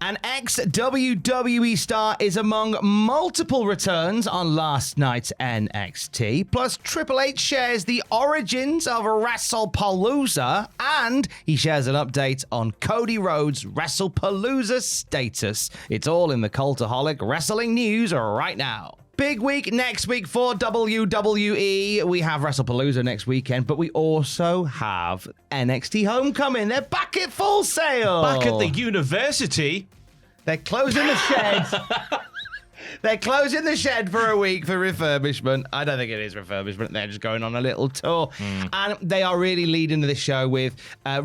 An ex-WWE star is among multiple returns on last night's NXT. Plus, Triple H shares the origins of WrestlePalooza, and he shares an update on Cody Rhodes' WrestlePalooza status. It's all in the Cultaholic Wrestling News right now. Big week next week for WWE. We have WrestlePalooza next weekend, but we also have NXT Homecoming. They're back at Full Sail. Back at the university. They're closing the shed. They're closing the shed for a week for refurbishment. I don't think it is refurbishment. They're just going on a little tour. And they are really leading this show with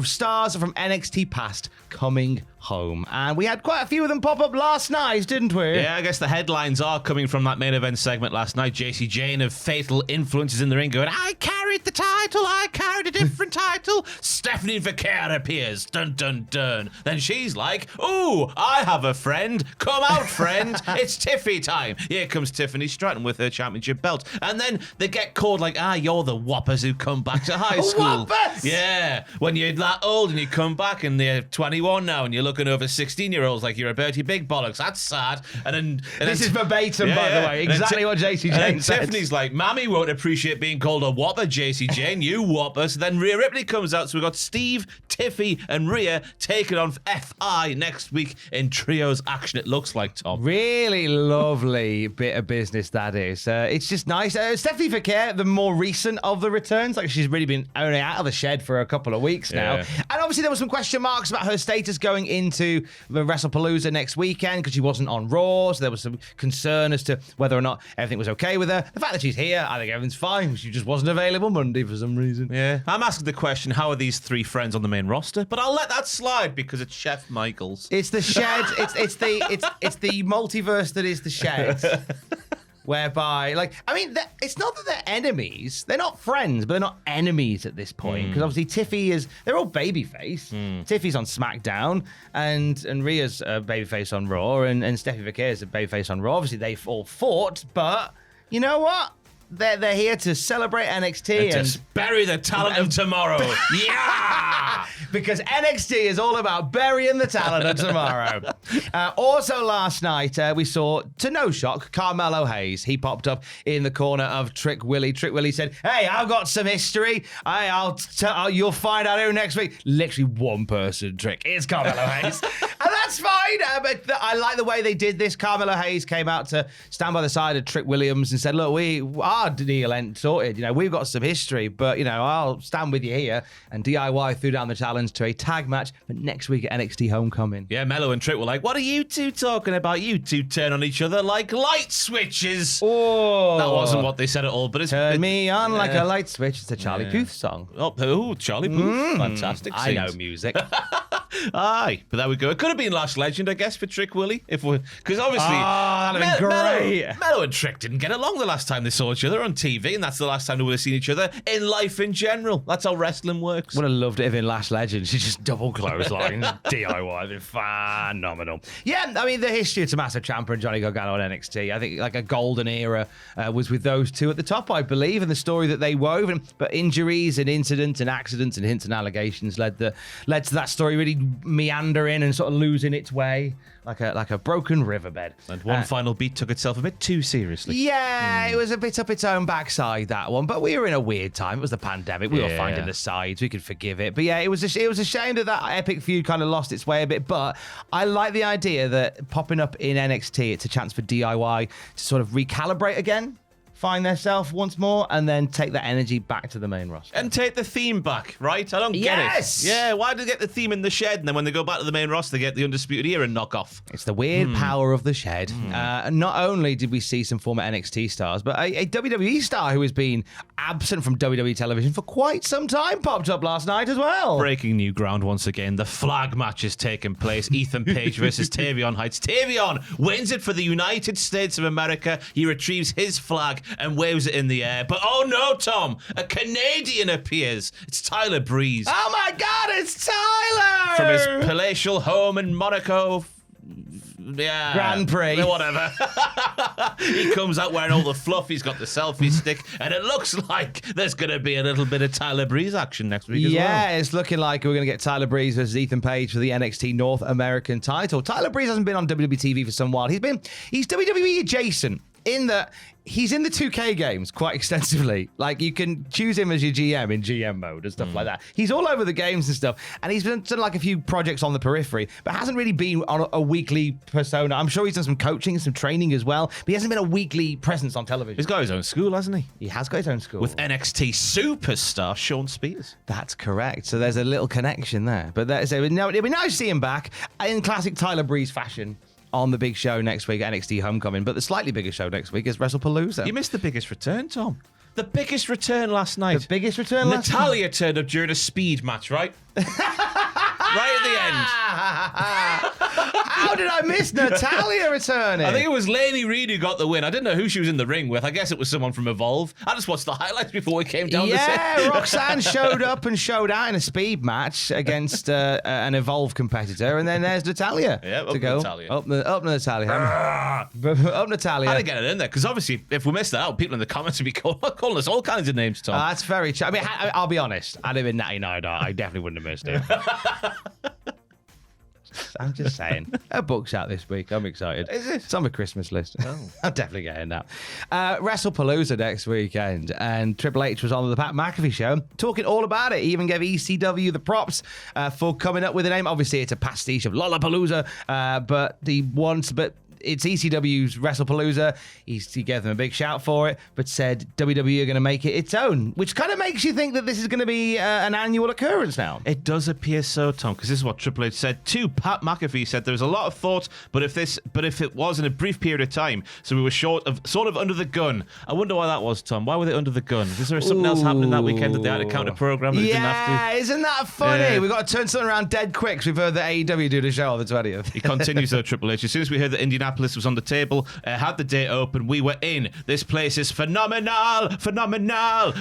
stars from NXT past coming home. And we had quite a few of them pop up last night, didn't we? Yeah, I guess the headlines are coming from that main event segment last night. JC Jane of Fatal Influences in the ring going, I carried the title, I carried a different title. Stephanie Vaquer appears. Dun, dun, dun. Then she's like, ooh, I have a friend. Come out, friend. It's Tiffy time. Here comes Tiffany Stratton with her championship belt. And then they get called like, you're the whoppers who come back to high school. Whoppers? Yeah. When you're that old and you come back and they're 21 now and you're looking over 16-year-olds like you're a Bertie Big Bollocks. That's sad. And this is verbatim, by the way. Exactly what JC Jane said. Tiffany's like, Mammy won't appreciate being called a whopper, JC Jane. You whopper. So then Rhea Ripley comes out. So we've got Steve, Tiffy, and Rhea taking on FI next week in trios action, it looks like, Tom. Really lovely bit of business that is. It's just nice. Stephanie Vaquer, the more recent of the returns, like she's really been only out of the shed for a couple of weeks now. Yeah. And obviously there were some question marks about her status going into the WrestlePalooza next weekend because she wasn't on Raw, so there was some concern as to whether or not everything was okay with her. The fact that she's here, I think everything's fine. She just wasn't available Monday for some reason. Yeah. I'm asking the question, how are these three friends on the main roster? But I'll let that slide because it's Chef Michaels. It's the shed. it's the multiverse that is the shed. Whereby, it's not that they're enemies. They're not friends, but they're not enemies at this point. Because obviously Tiffy they're all babyface. Tiffy's on SmackDown, and Rhea's a babyface on Raw, and Stephanie Vaquer is a babyface on Raw. Obviously, they've all fought, but you know what? They're here to celebrate NXT and to bury the talent of tomorrow. Yeah! Because NXT is all about burying the talent of tomorrow. Also last night, we saw, to no shock, Carmelo Hayes. He popped up in the corner of Trick Willie. Trick Willie said, hey, I've got some history. You'll find out who next week. Literally one person, Trick. It's Carmelo Hayes. And that's fine. But I like the way they did this. Carmelo Hayes came out to stand by the side of Trick Williams and said, look, our deal ain't sorted. We've got some history, but, I'll stand with you here. And DIY threw down the challenge to a tag match for next week at NXT Homecoming. Yeah, Mello and Trick were like, what are you two talking about? You two turn on each other like light switches. Oh. That wasn't what they said at all, but it's... Turn me on like a light switch. It's a Charlie Puth song. Oh, Charlie Puth. Fantastic. I know music. Aye, but there we go. It could have been Lash Legend, I guess, for Trick Willie. Because obviously... that'd have been great. Mello and Trick didn't get along the last time they saw each other on TV, and that's the last time they would have seen each other in life in general. That's how wrestling works. Would have loved it if in Lash Legend she just double clothesline. DIY. It'd been phenomenal. Yeah, the history of Tommaso Ciampa and Johnny Gargano on NXT, I think like a golden era was with those two at the top, I believe, and the story that they wove. But injuries and incidents and accidents and hints and allegations led to that story really meandering and sort of losing its way like a broken riverbed. And one final beat took itself a bit too seriously. Yeah, it was a bit up its own backside, that one. But we were in a weird time. It was the pandemic. We were finding the sides. We could forgive it. But yeah, it was a shame that epic feud kind of lost its way a bit. But I like the idea that popping up in NXT, it's a chance for DIY to sort of recalibrate again, find themselves once more, and then take that energy back to the main roster. And take the theme back, right? I don't get it. Yeah, why do they get the theme in the shed, and then when they go back to the main roster, they get the Undisputed Era knock-off? It's the weird power of the shed. Not only did we see some former NXT stars, but a WWE star who has been absent from WWE television for quite some time popped up last night as well. Breaking new ground once again. The flag match is taking place. Ethan Page versus Tavion Heights. Tavion wins it for the United States of America. He retrieves his flag and waves it in the air. But oh no, Tom, a Canadian appears. It's Tyler Breeze. Oh my God, it's Tyler! From his palatial home in Monaco. Grand Prix. Whatever. He comes out wearing all the fluff. He's got the selfie stick. And it looks like there's going to be a little bit of Tyler Breeze action next week as well. Yeah, it's looking like we're going to get Tyler Breeze versus Ethan Page for the NXT North American title. Tyler Breeze hasn't been on WWE TV for some while. He's WWE adjacent in that he's in the 2K games quite extensively. Like, you can choose him as your GM in GM mode and stuff like that. He's all over the games and stuff. And he's done like a few projects on the periphery, but hasn't really been on a weekly persona. I'm sure he's done some coaching and some training as well, but he hasn't been a weekly presence on television. He's got his own school, hasn't he? He has got his own school. With NXT superstar Sean Spears. That's correct. So there's a little connection there. But it'll be nice to see him back in classic Tyler Breeze fashion on the big show next week, NXT Homecoming. But the slightly bigger show next week is WrestlePalooza. You missed the biggest return, Tom. The biggest return last night. The biggest return last night? Natalya turned up during a speed match, right? Right at the end. How did I miss Natalya returning? I think it was Lainey Reed who got the win. I didn't know who she was in the ring with. I guess it was someone from Evolve. I just watched the highlights before we came down the set. Yeah, Roxanne showed up and showed out in a speed match against an Evolve competitor, and then there's Natalya. Yeah, up to go. Natalya. Up Natalya. up Natalya. I didn't get it in there, because obviously, if we missed that out, people in the comments would be calling us all kinds of names, Tom. That's very true. I mean, I'll be honest. I'd have been Natty Night. I definitely wouldn't have missed it. I'm just saying. A book's out this week. I'm excited. Is it? It's on my Christmas list. Oh. I'm definitely getting that. WrestlePalooza next weekend. And Triple H was on the Pat McAfee show talking all about it. He even gave ECW the props for coming up with a name. Obviously, it's a pastiche of Lollapalooza, but it's ECW's WrestlePalooza. He gave them a big shout for it, but said WWE are going to make it its own, which kind of makes you think that this is going to be an annual occurrence now. It does appear so, Tom, because this is what Triple H said too. Pat McAfee said there was a lot of thought, but if it was in a brief period of time, so we were sort of under the gun. I wonder why that was, Tom. Why were they under the gun? Was there something else happening that weekend that they had to counter program that they didn't have to? Isn't that funny? We've got to turn something around dead quick. We've heard that AEW do the show on the 20th. He continues though, Triple H. As soon as we heard that Indianapolis was on the table, had the date open, we were in. This place is phenomenal, blah, blah, blah, blah,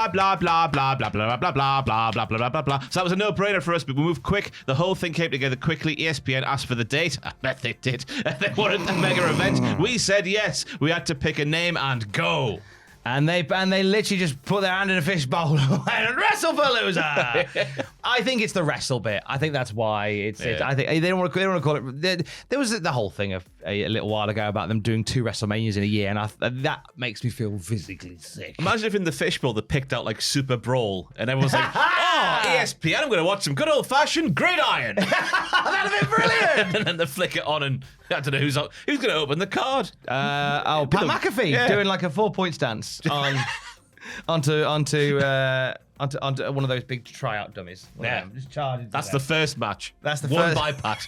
blah, blah, blah, blah, blah, blah, blah, blah, blah, blah, blah. So that was a no-brainer for us, but we moved quick. The whole thing came together quickly. ESPN asked for the date. I bet they did. They wanted a mega event. We said yes. We had to pick a name and go. And they literally just put their hand in a fishbowl and WrestlePalooza. I think it's the wrestle bit. I think that's why it's. I think they don't want to call it. There was the whole thing a little while ago about them doing 2 WrestleManias in a year, and that makes me feel physically sick. Imagine if in the fishbowl they picked out like Super Brawl, and everyone's like, "Oh, ESPN, I'm going to watch some good old-fashioned gridiron." That'd have been brilliant. And then they flick it on, and I don't know who's going to open the card. Pat McAfee doing like a 4-point stance onto one of those big tryout dummies. Just charging. That's the first match. That's the one first. by Pat.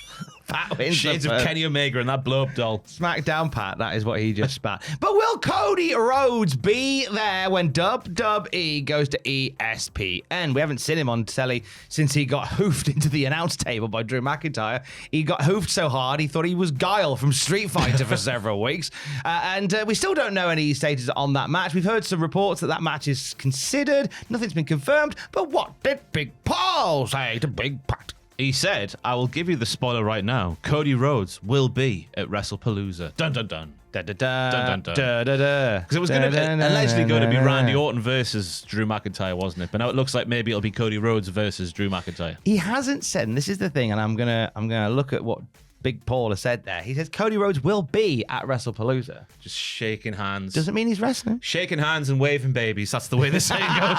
Pat wins. Shades of Kenny Omega and that blow-up doll. SmackDown Pat, that is what he just spat. But will Cody Rhodes be there when WWE goes to ESPN? We haven't seen him on telly since he got hoofed into the announce table by Drew McIntyre. He got hoofed so hard he thought he was Guile from Street Fighter for several weeks. And we still don't know any status on that match. We've heard some reports that match is considered. Nothing's been confirmed. But what did Big Paul say to Big Pat? He said, I will give you the spoiler right now. Cody Rhodes will be at WrestlePalooza. Dun, dun, dun. Da, da, da, dun, dun, dun. da, da, da. Because it was allegedly going to be Randy Orton versus Drew McIntyre, wasn't it? But now it looks like maybe it'll be Cody Rhodes versus Drew McIntyre. He hasn't said, and this is the thing, and I'm gonna look at what Big Paul has said there. He says Cody Rhodes will be at WrestlePalooza. Just shaking hands. Doesn't mean he's wrestling. Shaking hands and waving babies. That's the way the saying goes.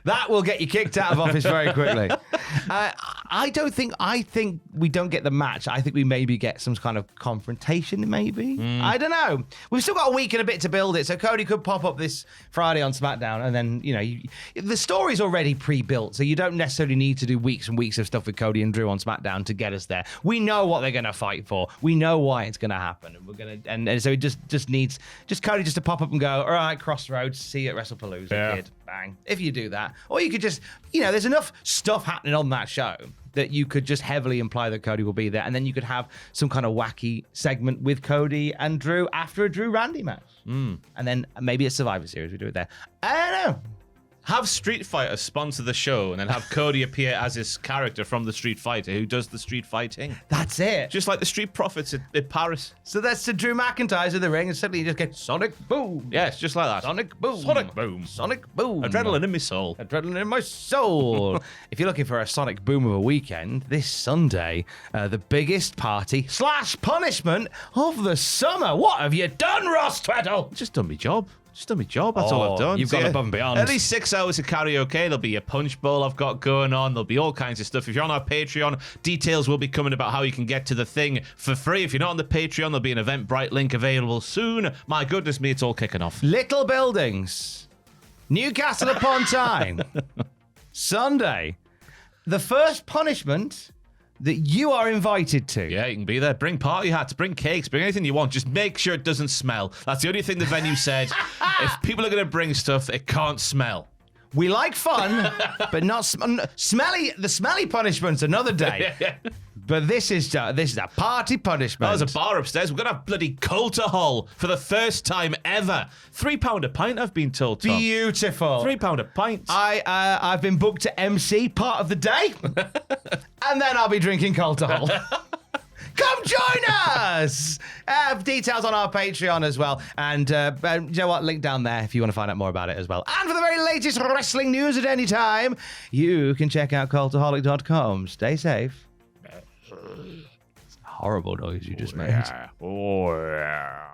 That will get you kicked out of office very quickly. I think we don't get the match. I think we maybe get some kind of confrontation, maybe. I don't know. We've still got a week and a bit to build it, so Cody could pop up this Friday on SmackDown, and then, the story's already pre-built, so you don't necessarily need to do weeks and weeks of stuff with Cody and Drew on SmackDown to get us there. We know what they're going to fight for. We know why it's going to happen, and we're going to, and so it just needs Cody just to pop up and go, all right, Crossroads, see you at WrestlePalooza, kid. Bang. If you do that, or you could just, there's enough stuff happening on that show that you could just heavily imply that Cody will be there, and then you could have some kind of wacky segment with Cody and Drew after a Drew Randy match, and then maybe a Survivor Series we do it there. I don't know. Have Street Fighter sponsor the show and then have Cody appear as his character from the Street Fighter who does the street fighting. That's it. Just like the Street Profits at Paris. So that's the Drew McIntyre's in the ring, and suddenly you just get Sonic Boom. Yeah, it's just like that. Sonic Boom. Sonic Boom. Sonic Boom. Adrenaline in my soul. Adrenaline in my soul. If you're looking for a Sonic Boom of a weekend, this Sunday, the biggest party / punishment of the summer. What have you done, Ross Tweddle? Just done my job. Just done my job. That's all I've done. You've gone above and beyond. At least 6 hours of karaoke. There'll be a punch bowl I've got going on. There'll be all kinds of stuff. If you're on our Patreon, details will be coming about how you can get to the thing for free. If you're not on the Patreon, there'll be an Eventbrite link available soon. My goodness me, it's all kicking off. Little buildings. Newcastle upon Tyne. Sunday. The first punishment that you are invited to. Yeah, you can be there. Bring party hats, bring cakes, bring anything you want. Just make sure it doesn't smell. That's the only thing the venue said. If people are going to bring stuff, it can't smell. We like fun, but not smelly. The smelly punishment's another day. But this is a party punishment. Oh, there's a bar upstairs. We're going to have bloody Cultaholic for the first time ever. £3 a pint, I've been told, Tom. Beautiful. £3 a pint. I've been booked to MC part of the day, and then I'll be drinking Cultaholic. Come join us! Details on our Patreon as well. And you know what? Link down there if you want to find out more about it as well. And for the very latest wrestling news at any time, you can check out cultaholic.com. Stay safe. It's a horrible noise you just made. Oh, yeah.